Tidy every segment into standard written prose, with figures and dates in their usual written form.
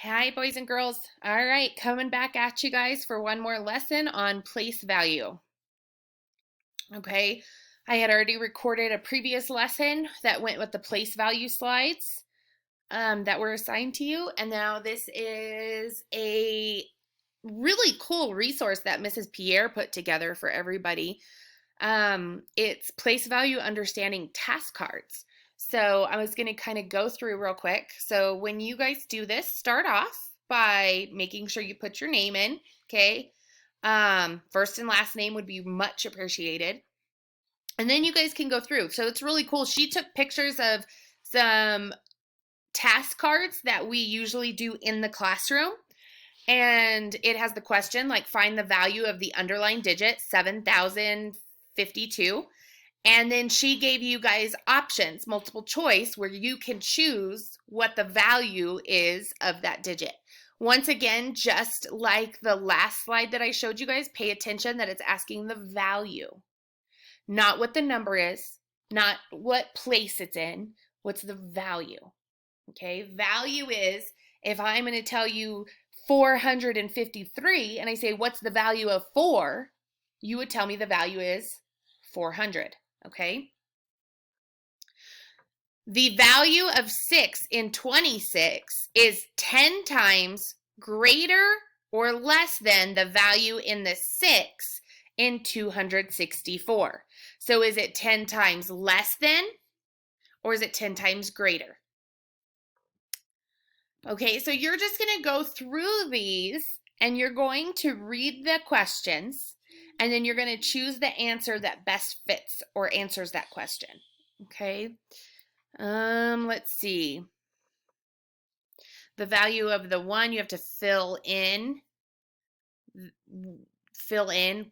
Hi, boys and girls. All right, coming back at you guys for one more lesson on place value. Okay, I had already recorded a previous lesson that went with the place value slides that were assigned to you, and now this is a really cool resource that Mrs. Pierre put together for everybody. It's place value understanding task cards. So I was going to kind of go through real quick. So when you guys do this, start off by making sure you put your name in. Okay. First and last name would be much appreciated. And then you guys can go through. So it's really cool. She took pictures of some task cards that we usually do in the classroom. And it has the question like find the value of the underlying digit 7,052. And then she gave you guys options, multiple choice, where you can choose what the value is of that digit. Once again, just like the last slide that I showed you guys, pay attention that it's asking the value, not what the number is, not what place it's in, what's the value. Okay, value is if I'm going to tell you 453 and I say, what's the value of 4? You would tell me the value is 400. Okay. The value of 6 in 26 is 10 times greater or less than the value in the 6 in 264. So is it 10 times less than or is it 10 times greater? Okay, so you're just going to go through these and you're going to read the questions and then you're going to choose the answer that best fits or answers that question. Okay, let's see. The value of the 1, you have to fill in,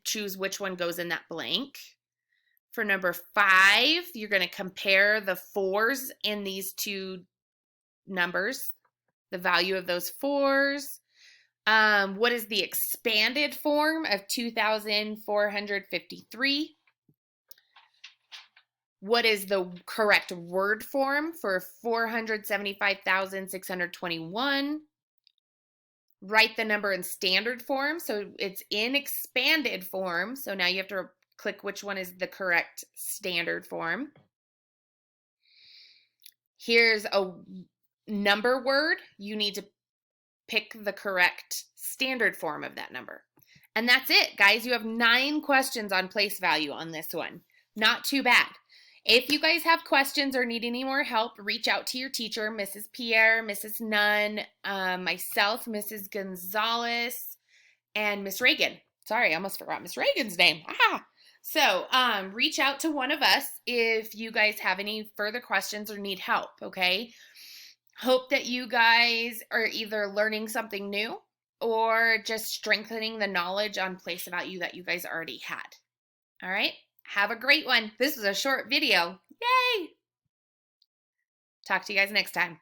choose which one goes in that blank. For number 5, you're going to compare the 4s in these two numbers, the value of those 4s. What is the expanded form of 2,453? What is the correct word form for 475,621? Write the number in standard form. So it's in expanded form. So now you have to click which one is the correct standard form. Here's a number word. You need to pick the correct standard form of that number. And that's it, guys. You have 9 questions on place value on this one. Not too bad. If you guys have questions or need any more help, reach out to your teacher, Mrs. Pierre, Mrs. Nunn, myself, Mrs. Gonzalez, and Miss Reagan. Sorry, I almost forgot Miss Reagan's name. So reach out to one of us if you guys have any further questions or need help, okay? Hope that you guys are either learning something new or just strengthening the knowledge on place value that you guys already had. All right? Have a great one. This was a short video. Yay! Talk to you guys next time.